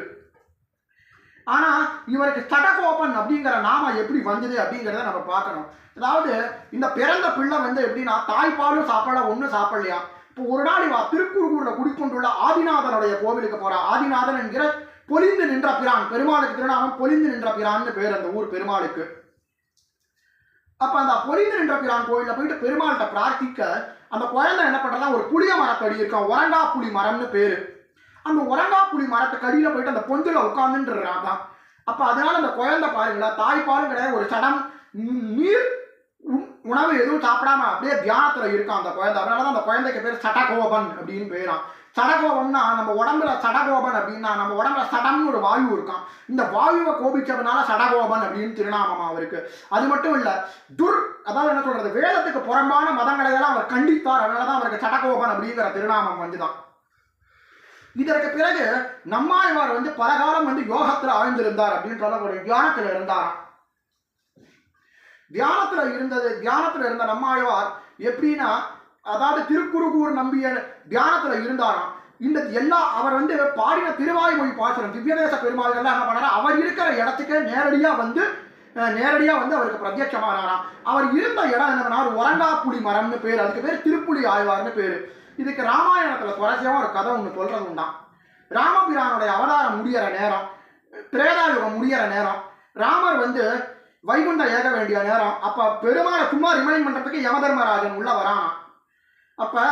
ஆனா இவருக்கு சடகோபன் அப்படிங்கிற நாமம் எப்படி வந்தது அப்படிங்கிறத நம்ம பார்க்கணும். அதாவது இந்த பிறந்த பிள்ளை வந்து எப்படின்னா தாய்ப்பாலும் சாப்பிடல ஒன்றும் சாப்பிடலையா. இப்போ ஒரு நாள் இவ திருக்குறுகூர்ல குடிக்கொண்டுள்ள ஆதிநாதனுடைய கோவிலுக்கு போறா. ஆதிநாதன் என்கிற பொலிந்து நின்ற பிரான், பெருமாளுக்கு திருநாமம் பொலிந்து நின்ற பிரான்னு பேர் அந்த ஊர் பெருமாளுக்கு. அப்ப அந்த பொலிந்து நின்ற பிரான் கோயில போயிட்டு பெருமாள்கிட்ட பிரார்த்திக்க அந்த குழந்தை என்ன பண்றதா ஒரு புளிய மரத்தடி இருக்கான், ஒரங்கா புலி மரம்னு பேரு. அந்த ஒரங்கா புலி மரத்துக்கு அடியில போயிட்டு அந்த பொந்துல உட்கார்ந்துன்றான். அப்ப அதனால அந்த குழந்தை பாருங்களா தாய்ப்பாலும் கிடையாது, ஒரு சடம் நீர் உணவு எதுவும் சாப்பிடாம அப்படியே தியானத்துல இருக்கான் அந்த குழந்தை. அதனாலதான் அந்த குழந்தைக்கு பேர் சடகோபன் அப்படின்னு பேரான். சடகோபம்னா நம்ம உடம்புல சடகோபன் அப்படின்னா நம்ம உடம்புல சடம்னு ஒரு வாயு இருக்கான். இந்த வாயுவை கோபிச்சதுனால சடகோபன் அப்படின்னு திருநாமம் அவருக்கு. அது மட்டும் இல்ல அதாவது என்ன சொல்றது, வேதத்துக்கு புறம்பான மதங்களை எல்லாம் அவர் கண்டித்தார். அதனாலதான் அவருக்கு சடகோபன் அப்படிங்கிற திருநாமம் வந்துதான். இதற்கு பிறகு நம்மாழ்வார் வந்து பலகாலம் வந்து யோகத்துல ஆழ்ந்திருந்தார் அப்படின்ற ஒரு தியானத்துல இருந்தாராம். தியானத்துல இருந்த நம்மாழ்வார் எப்படின்னா அதாவது திருக்குறுகூர் நம்பிய தியானத்துல இருந்தாராம். இந்த எல்லா அவர் வந்து பாடின திருவாய்மொழி பாசுரம் திவ்யதேச பெருமாள்கள் என்ன பண்ணாரா, அவர் இருக்கிற இடத்துக்கு நேரடியா வந்து அவருக்கு பிரத்யட்சமானாராம். அவர் இருந்த இடம் என்ன பண்ணார், ஒரங்கா புலி மரம்னு பேர். அதுக்கு பேர் திருப்புலி ஆழ்வார்னு பேரு. இதுக்கு ராமாயணத்துல சுவாரஸ்யமா ஒரு கதை ஒண்ணு சொல்றது உண்டாம். ராமபிரானுடைய அவதாரம் முடியற நேரம், திரேதாயுகம் முடியற நேரம், ராமர் வந்து வைகுண்டம் ஏக வேண்டிய நேரம். அப்ப பெருமாளை சும்மா ரிமைண்ட் பண்றதுக்கு யமதர்மராஜன் உள்ள வரானா. அப்ப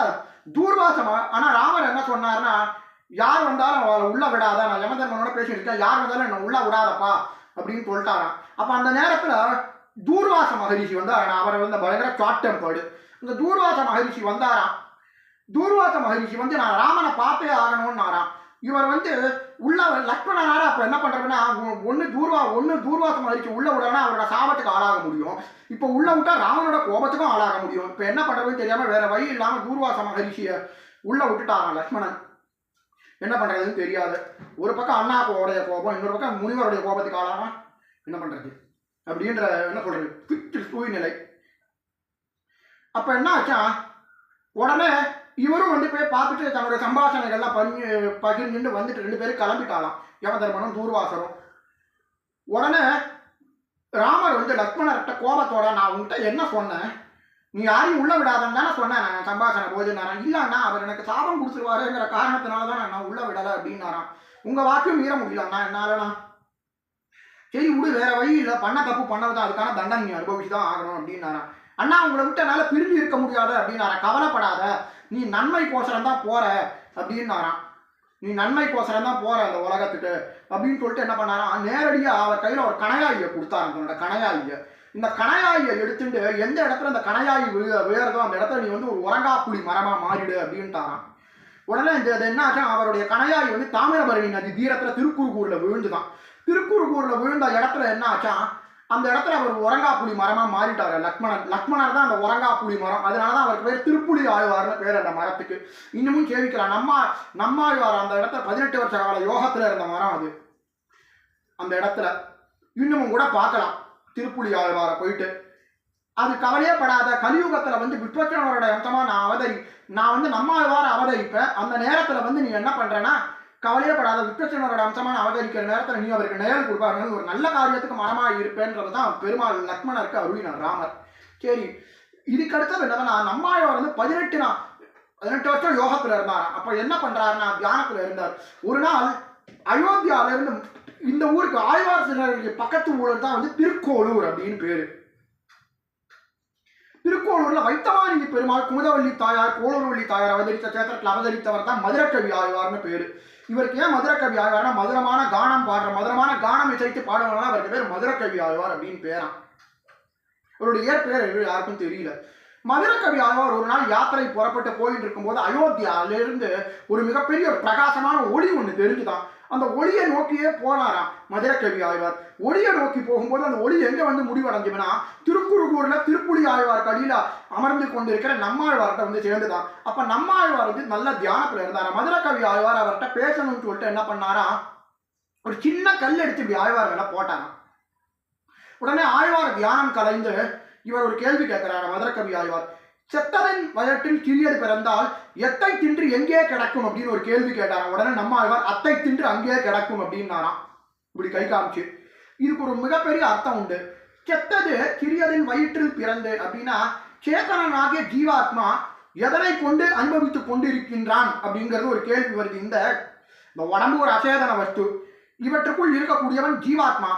தூர்வாசமா ஆனா ராமர் என்ன சொன்னார்னா, யார் வந்தாலும் அவளை உள்ள விடாத, நான் யமதர்மனோட பேசிட்டு இருக்கேன், யார் வந்தாலும் என்ன உள்ள விடாதப்பா அப்படின்னு சொல்லிட்டாராம். அப்ப அந்த நேரத்துல தூர்வாச மகரிஷி வந்தாராம். அவர் வந்து பயங்கர ஷார்ட் டெம்பர்டு. இந்த தூர்வாச மகரிஷி வந்தாராம். தூர்வாச மகரிஷி வந்து நான் ராமனை பார்த்தே ஆகணும்னாராம். இவர் வந்து உள்ள லக்ஷ்மணனார அப்ப என்ன பண்றதுன்னா ஒன்னு தூர்வாச மகரிஷி உள்ள விடனா அவரோட சாபத்துக்கு ஆளாக முடியும். இப்ப உள்ள விட்டா ராமனோட கோபத்துக்கும் ஆளாக முடியும். இப்ப என்ன பண்றதுன்னு தெரியாம வேற வழி இல்லாம தூர்வாச மகரிஷிய உள்ள விட்டுட்டாராம் லக்ஷ்மணன். என்ன பண்றதுன்னு தெரியாது. ஒரு பக்கம் அண்ணாவுடைய கோபம், இன்னொரு பக்கம் முனிவருடைய கோபத்துக்கு ஆளானா என்ன பண்றது அப்படின்ற என்ன சொல்றது சூழ்நிலை. அப்ப என்ன ஆச்சா, உடனே இவரும் வந்து போய் பார்த்துட்டு தன்னுடைய சம்பாஷணைகள்லாம் பகிர்ந்து வந்துட்டு 2 பேரும் கிளம்பிட்டாலாம், யமதர்மனும் தூர்வாசரும். உடனே ராமர் வந்து லக்ஷ்மணர்கிட்ட கோபத்தோட, நான் உங்ககிட்ட என்ன சொன்னேன், நீ யாரையும் உள்ள விடாதன்னு தானே சொன்னேன் நான் சம்பாஷணை போதுனாராம். இல்லைண்ணா அவர் எனக்கு சாபம் கொடுத்துருவாருங்கிற காரணத்தினால தான் நான் உள்ள விடலை அப்படின்னாராம். உங்க வாக்கியம் மீற முடியலண்ணா என்னாலண்ணா. சரி விடு, வேற வழி இல்லை, பண்ண தப்பு பண்ணதான், அதுக்கான தண்டனை நீ அனுபவிச்சுதான் ஆகணும் அப்படின்னாராம். அண்ணா உங்களை விட்டு என்னால பிரிஞ்சு இருக்க முடியாது அப்படின்னாராம். கவலைப்படாத, நீ நன்மை கோசரம் தான் போற அப்படின்னாராம். நீ நன்மை கோசரம் தான் போற அந்த உலகத்துக்கு அப்படின்னு சொல்லிட்டு என்ன பண்ணாராம், நேரடியா அவர் கையில ஒரு கணையாயியை கொடுத்தாராம், தன்னோட கணையாயியை. இந்த கணையாயியை எடுத்துட்டு எந்த இடத்துல அந்த கணையாயி விழறதோ அந்த இடத்துல நீ வந்து ஒரு ஒரங்காப்புலி மரமா மாறிடு அப்படின்ட்டாராம். உடனே இது என்ன ஆச்சா, அவருடைய கணையாயி வந்து தாமிரபரணி நதி தீரத்துல திருக்குறுகூர்ல விழுந்துதான். திருக்குறுகூர்ல விழுந்த இடத்துல என்ன ஆச்சா, அந்த இடத்துல அவர் ஒரங்காப்புலி மரமா மாறிட்டாரு லக்ஷ்மணர் தான் அந்த ஒரங்காப்புலி மரம். அதனாலதான் அவருக்கு பேர் திருப்புலி ஆழ்வார்னு பேர் அந்த மரத்துக்கு. இன்னமும் சேவிக்கலாம். நம்மாழ்வார் அந்த இடத்துல 18 வருஷ கால யோகத்துல இருந்த மரம் அது. அந்த இடத்துல இன்னமும் கூட பார்க்கலாம் திருப்புலி ஆழ்வாரை போயிட்டு. அது கவலையே படாத, கலியுகத்துல வந்து விஸ்வச்சனரோட அம்சமா நான் வந்து நம்மாழ்வார அவதரிப்பேன். அந்த நேரத்துல வந்து நீ என்ன பண்றேன்னா, கவலையே படாத, விஸ்வச்சனரோட அம்சமான அவதரிக்கிற நேரத்தில் நீ அவருக்கு நிழல் கொடுப்பாரு, ஒரு நல்ல காரியத்துக்கு மரமா இருப்பேன்றதுதான் பெருமாள் லக்ஷ்மணருக்கு அருளினார் ராமர். சரி, இதுக்கு அடுத்தது என்னன்னா, நம்மாழ்வார் வந்து 18 வருஷம் யோகத்துல இருந்தாராம். அப்ப என்ன பண்றாருன்னா தியானத்துல இருந்தார். ஒரு நாள் அயோத்தியால இருந்து இந்த ஊருக்கு ஆழ்வார் சிலருடைய பக்கத்து ஊர் தான் வந்து திருக்கோளூர் அப்படின்னு பேரு. திருக்கோளூர்ல வைத்தமானிதி பெருமாள் குமுதவள்ளி தாயார் கோளூர்வள்ளி தாயார் அவதரித்த சேத்திரத்தில் அவதரித்தவர் தான் மதுரக்கவி ஆழ்வார்னு பேரு. இவருக்கு ஏன் மதுரக்கவி ஆழ்வார்னா, மதுரமான கானம் பாடுற, மதுரமான கானம் இசைத்து பாடுறதுனால அவருக்கு பேர் மதுரக்கவி ஆழ்வார் அப்படின்னு பேரான். அவருடைய இயற்பெயர் யாருக்கும் தெரியல. மதுரக்கவி ஆழ்வார் ஒரு நாள் யாத்திரை புறப்பட்டு போயிட்டு இருக்கும்போது அயோத்தியாவிலிருந்து ஒரு மிகப்பெரிய பிரகாசமான ஒளி ஒன்று தெரிஞ்சுதான். அந்த ஒளியை நோக்கியே போனாராம் மதுரக்கவி ஆழ்வார். ஒளியை நோக்கி போகும்போது அந்த ஒளி எங்க வந்து முடிவடைஞ்சுன்னா, திருக்குறுகூர்ல திருப்புலி ஆழ்வார் அடியில அமர்ந்து கொண்டிருக்கிற நம்மாழ்வார்கிட்ட வந்து சேர்ந்துதான். அப்ப நம்மாழ்வார் வந்து நல்ல தியானத்துல இருந்தாரா. மதுரக்கவி ஆழ்வார் அவர்கிட்ட பேசணும்னு சொல்லிட்டு என்ன பண்ணாரா, ஒரு சின்ன கல் எடுத்து இப்படி ஆழ்வார் மேல போட்டாங்க. உடனே ஆழ்வார் தியானம் கலைந்து இவர் ஒரு கேள்வி கேட்கிறார். மதுரகவி ஆழ்வார், செத்ததன் வயற்றில் சிறியது பிறந்தால் எத்தை தின்று எங்கே கிடக்கும் அப்படின்னு ஒரு கேள்வி கேட்டாராம். உடனே நம்ம ஆழ்வார் அத்தை தின்று அங்கேயே கிடக்கும் அப்படின்னாராம், இப்படி கை காமிச்சு. இதுக்கு ஒரு மிகப்பெரிய அர்த்தம் உண்டு. செத்தது சிறியதின் வயிற்றில் பிறந்து அப்படின்னா சேத்தனாகிய ஜீவாத்மா எதனை கொண்டு அனுபவித்துக் கொண்டிருக்கின்றான் அப்படிங்கிறது ஒரு கேள்வி வருது. இந்த உடம்பு ஒரு அசேதன வஸ்து, இவற்றுக்குள் இருக்கக்கூடியவன் ஜீவாத்மா.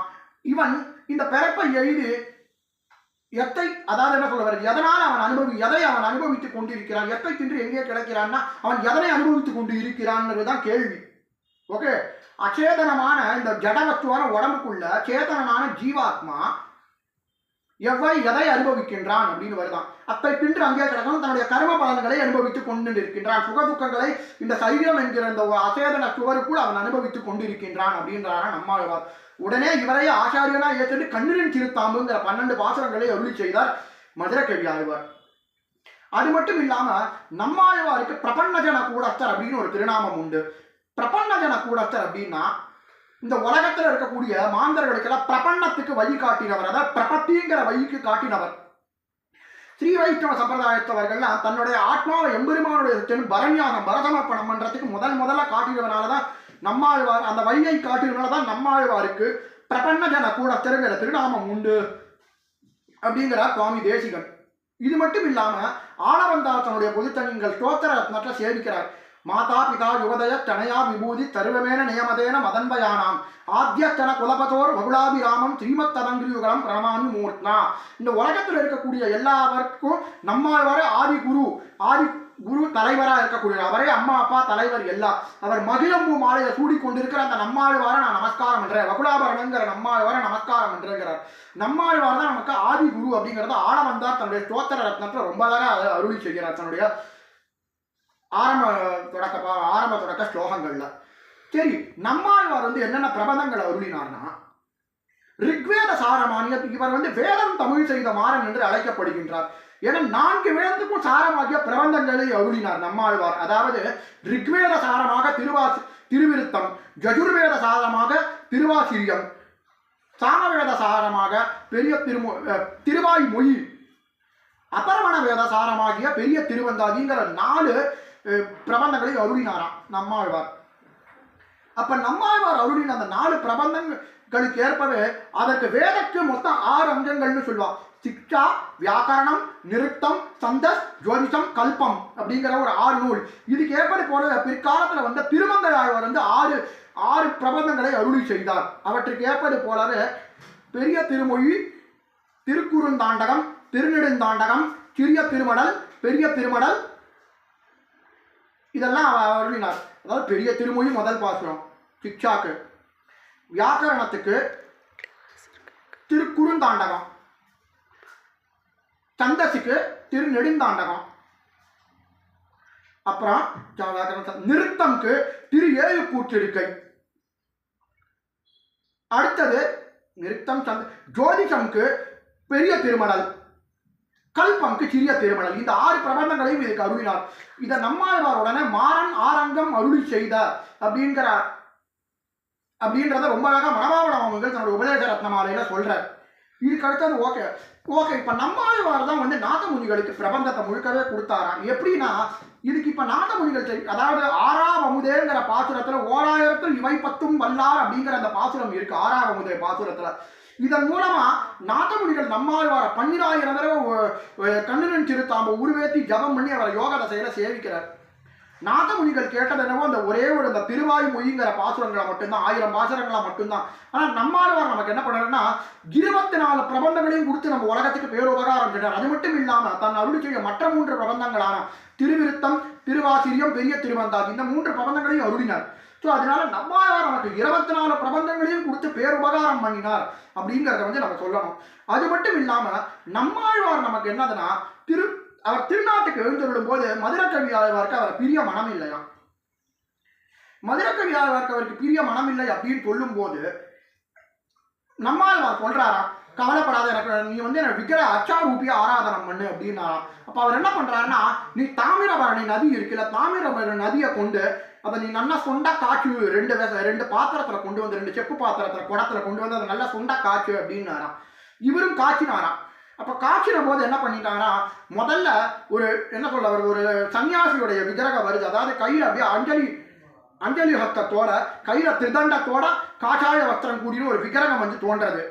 இவன் இந்த பிறப்பை எழுதி எத்தை, அதாவது என்ன சொல்ல வருது, எதனால் எதை அவன் அனுபவித்துக் கொண்டிருக்கிறான், எத்தை தின்று எங்கே கிடைக்கிறான்னா அவன் எதனை அனுபவித்துக் கொண்டு இருக்கிறான் கேள்வி. ஓகே, அச்சேதனமான இந்த ஜடவத்துவான உடம்புக்குள்ள சேதனமான ஜீவாத்மா எதை அனுபவிக்கின்றான் அப்படின்னு வருதான். அத்தை தின்று அங்கே கிடக்கும் தன்னுடைய கர்ம பலன்களை அனுபவித்துக் கொண்டு இருக்கின்றான். சுகதுக்கங்களை இந்த சரீரம் என்கிற இந்த அசேதன சுவருக்குள் அவன் அனுபவித்துக் கொண்டிருக்கின்றான் அப்படின்றான நம்மாழ்வார். உடனே இவரை ஆச்சாரியனா ஏற்று கண்ணின் திருத்தாம்புங்கிற 12 பாசுரங்களை அருளி செய்தார் மதுரகவி ஆழ்வார். அது மட்டும் இல்லாம நம்மாழ்வாருக்கு பிரபன்னஜன கூடஸ்தர் அப்படின்னு ஒரு திருநாமம் உண்டு. பிரபன்னஜன கூடஸ்தர் அப்படின்னா இந்த உலகத்தில் இருக்கக்கூடிய மாந்தர்களுக்கெல்லாம் பிரபன்னத்துக்கு வழி காட்டினவர், அதாவது பிரபத்திங்கிற வழிக்கு காட்டினவர். ஸ்ரீ வைஷ்ணவ சம்பிரதாயத்தவர்கள்லாம் தன்னுடைய ஆத்மாவை எம்பெருமானுடைய பரண்யாகம் பரதமர்ப்பணம் பண்றதுக்கு முதல்ல காட்டினவனாலதான் நம்மாழ்வார், அந்த வழியை காட்டினவனாலதான் நம்மாழ்வாருக்கு பிரபன்னஜன கூடஸ்தருங்கிற திருநாமம் உண்டு அப்படிங்கிறார் சுவாமி தேசிகன். இது மட்டும் இல்லாம ஆளவந்தார் தன்னுடைய பொதுத்தங்கள் ஸ்தோத்திர ரத்னத்தை சேவிக்கிறார். மாதா பிதா யுவதய தனயா விபூதி தருவமேன நியமதேன மதன்பயானாம் ஆத்தியத்தன குலபதோர் வகுலாபிராமம் ஸ்ரீமத் ததங்கிரியுகலம் பிரணமாமி மூர்த்னா. இந்த உலகத்தில் இருக்கக்கூடிய எல்லாருக்கும் நம்மாழ்வார ஆதி குரு தலைவராக இருக்கக்கூடிய அவரே அம்மா அப்பா தலைவர் எல்லாம். அவர் மகிழம்பூ மாலையை சூடி கொண்டிருக்கிற அந்த நம்மாழ்வார நான் நமஸ்காரம் பண்றேன், வகுலாபரணங்கிற நம்மாழ்வார நமஸ்காரம் பண்றேங்கிறார். நம்மாழ்வார் தான் நமக்கு ஆதி குரு அப்படிங்கிறத ஆளவந்தார் தன்னுடைய ஸ்தோத்திர ரத்னத்தில் ரொம்ப அழகாக அருளி செய்கிறார் தன்னுடைய ஆரம்ப தொடக்க ஸ்லோகங்கள்ல. சரி, நம்மாழ்வார் என்னென்ன பிரபந்தங்களை அருளினார்னா, ரிக்வேத சாரமானிய இவர் வேதம் தமிழ் செய்த மாறன் என்று அழைக்கப்படுகின்றார். ஏன்னா 4 வேதத்துக்கும் சாரமாகிய பிரபந்தங்களை அருளினார் நம்மாழ்வார். அதாவது ரிக்வேத சாரமாக திருவிருத்தம், யஜுர்வேத சாரமாக திருவாசிரியம், சாமவேத சாரமாக பெரிய திருவாய்மொழி, அதர்வண வேத சாரமாகிய பெரிய திருவந்தாதிங்கிற 4 பிரபந்தங்களை அருளினாராம் நம்மாழ்வார். அப்ப நம்மாழ்வார் அருளின அந்த 4 பிரபந்தங்களுக்கு ஏற்பவே அதற்கு வேதக்கு மொத்தம் 6 அங்கங்கள்னு சொல்லுவார். சிக்ஷா, வியாக்கரணம், நிருத்தம், சந்தஸ், ஜோதிஷம், கல்பம் அப்படிங்கிற ஒரு 6 நூல். இதுக்கு ஏற்படி போல பிற்காலத்துல திருமங்களாழ்வார் 6 பிரபந்தங்களை அருளி செய்தார். அவற்றுக்கு ஏற்படி போலவே பெரிய திருமொழி, திருக்குறுந்தாண்டகம், திருநெடுந்தாண்டகம், சிறிய திருமடல், பெரிய திருமடல் இதெல்லாம் அருளினார். அதாவது பெரிய திருமொழி முதல் பாசுரம் சிக்ஷாக்கு, வியாக்கரணத்துக்கு திருக்குறுந்தாண்டகம், சந்தஸுக்கு திருநெடுந்தாண்டகம், அப்புறம் நிருத்தம்க்கு திரு 7 கூற்றிருக்கை, அடுத்தது நிருத்தம் ஜோதிஷம்க்கு பெரிய திருமடல், கல்பம்க்கு சிறிய திருமடல். இந்த 6 பிரபந்தங்களையும் இதுக்கு அருளினார். இதை நம்மாழ்வார் உடனே மாறன் ஆரங்கம் அருளி செய்தார் அப்படின்றத ரொம்ப அழகா மணவாளவங்கள் தன்னுடைய உபதேச ரத்னமாலையில சொல்றார். இதுக்கு அடுத்தது ஓகே இப்ப நம்மாழ்வார் தான் நாதமுனிகளுக்கு பிரபந்தத்தை முழுக்கவே கொடுத்தாராம். எப்படின்னா இதுக்கு இப்ப நாதமுனிகள் அதாவது 6ஆம் அமுதேங்கிற பாசுரத்துல 1000 இவை 10 வல்லார் அப்படிங்கிற அந்த பாசுரம் இருக்கு 6ஆம் அமுதே பாசுரத்துல. இதன் மூலமா நாதமுனிகள் நம்மாழ்வார 12000 தடவை கண்ணின் திருத்தாம்பு உருவேத்தி ஜபம் பண்ணி அவரை யோக தசையில சேவிக்கிறார். நாதமுனிகள் கேட்டது என்னவோ அந்த ஒரே ஒரு அந்த திருவாய் மொழிங்கிற பாசுரங்களை மட்டும்தான், 1000 பாசுரங்களா மட்டும்தான். ஆனா நம்மாழ்வார் நமக்கு என்ன பண்றாருன்னா 24 பிரபந்தங்களையும் கொடுத்து நம்ம உலகத்துக்கு பேருபகாரம் செய்றார். அது மட்டும் இல்லாம தன் அருளி செய்ய மற்ற 3 பிரபந்தங்களான திருவிருத்தம், திருவாசிரியம், பெரிய திருவந்தாதி இந்த 3 பிரபந்தங்களையும் அருளினார். ஸோ அதனால நம்மாழ்வார் நமக்கு 24 பிரபந்தங்களையும் கொடுத்து பேருபகாரம் பண்ணினார் அப்படிங்கிறத நம்ம சொல்லணும். அது மட்டும் இல்லாம நம்மாழ்வார் நமக்கு என்னதுன்னா அவர் திருநாட்டுக்கு எழுந்துள்ளும் போது மதுரகவி ஆழ்வாருக்கு அவர் பிரிய மனம் இல்லையா. மதுரகவி ஆழ்வாருக்கு அவருக்கு பிரிய மனம் இல்லை அப்படின்னு சொல்லும் போது நம்மாழ்வார் சொல்றாராம், கவலைப்படாத, எனக்கு நீ எனக்கு விக்கிர அச்சாரூபிய ஆராதனம் பண்ணு அப்படின்னாராம். அப்ப அவர் என்ன பண்றாருன்னா, நீ தாமிரபரணி நதி இருக்குல்ல, தாமிரபரணி நதியை கொண்டு அதை நீ நல்லா சொண்டா காய்ச்சு, ரெண்டு பாத்திரத்துல கொண்டு வந்து, 2 செப்பு பாத்திரத்துல குடத்துல கொண்டு வந்து அதை நல்லா சொண்டா காய்ச்சு அப்படின்னாராம். இவரும் காய்ச்சினாராம். அப்ப காய்ச்சின போது என்ன பண்ணிட்டாரா, முதல்ல ஒரு என்ன சொல்ல ஒரு சன்னியாசியுடைய விக்கிரகம் வருது. அதாவது கையில அப்படியே அஞ்சலி ஹஸ்தத்தோட, கையில திருதண்டத்தோட, காஷாய வஸ்திரம் கூடின ஒரு விக்கிரகம் வந்து தோன்றது.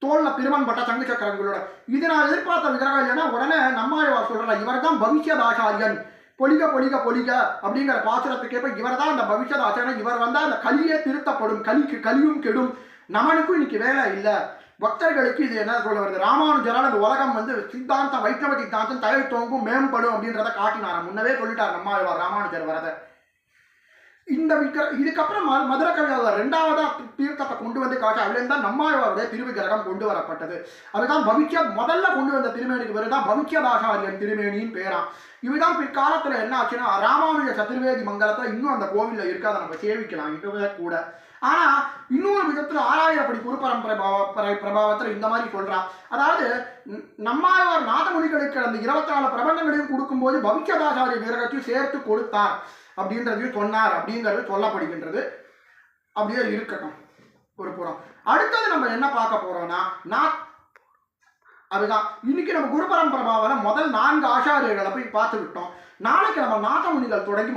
தோல்ல திருமண் பட்ட சங்கு சக்கரங்களோட. இது நான் எதிர்பார்த்த விக்கிரகம் இல்லைன்னா உடனே நம்மாழ்வார் சொல்ற, இவர் தான் பவிஷ்யதாச்சாரியன், பொலிக பொலிக பொலிக அப்படிங்கிற பாசுரத்துக்கேற்ப இவர் தான் அந்த பவிஷ்யதாச்சாரியன். இவர் வந்தா அந்த கலியே திருத்தப்படும், கலியும் கெடும், நமனுக்கும் இன்னைக்கு வேலை இல்லை, பக்தர்களுக்கு இது என்ன சொல்ல வருது, ராமானுஜரால் அந்த உலகம் வந்து சித்தாந்தம், வைஷ்ணவ சித்தாந்தம் தலை தோங்கும் மேம்படும் அப்படின்றத காட்டினாராம். முன்னவே சொல்லிட்டார் நம்மாழ்வார் ராமானுஜர் வரத. இந்த இதுக்கப்புறம் மதுரை கவியாளர் 2வதா தீர்த்தத்தை கொண்டு வந்து காட்சி, அதுலேருந்து தான் நம்மாழ்வாருடைய திருவிக்கிரகம் கொண்டு வரப்பட்டது. அதுதான் முதல்ல கொண்டு வந்த திருமேனிக்கு பேருதான் பவிஷ்யதாச்சாரியன் திருமேனியின் பேராம். இதுதான் பிற்காலத்துல என்ன ஆச்சுன்னா, ராமானுஜ சதுர்வேதி மங்கலத்துல இன்னும் அந்த கோவில்ல இருக்கு, அதை நம்ம சேவிக்கலாம் இன்னுமே கூட. ஆனா இன்னொரு விதத்துல 6000 குருபரம்பரை பிரபாவத்துல இந்த மாதிரி சொல்றான். அதாவது நம்மாழ்வார் நாதமுனிகளுக்கு அந்த 24 பிரபந்தங்களையும் கொடுக்கும்போது பவிஷ்யதாச்சாரிய விக்கிரகத்தையும் சேர்த்து கொடுத்தார் அப்படின்றதையும் சொன்னார் அப்படிங்கிறது சொல்லப்படுகின்றது. அப்படியே இருக்கட்டும் ஒரு புறம். அடுத்தது நம்ம என்ன பார்க்க போறோம்னா, அதுதான் இன்னைக்கு நம்ம குரு பரம்பரை முதல் 4 ஆச்சாரியர்களை போய் பார்த்து விட்டோம். நாளைக்கு நம்ம நாதமுனிகள் தொடங்கி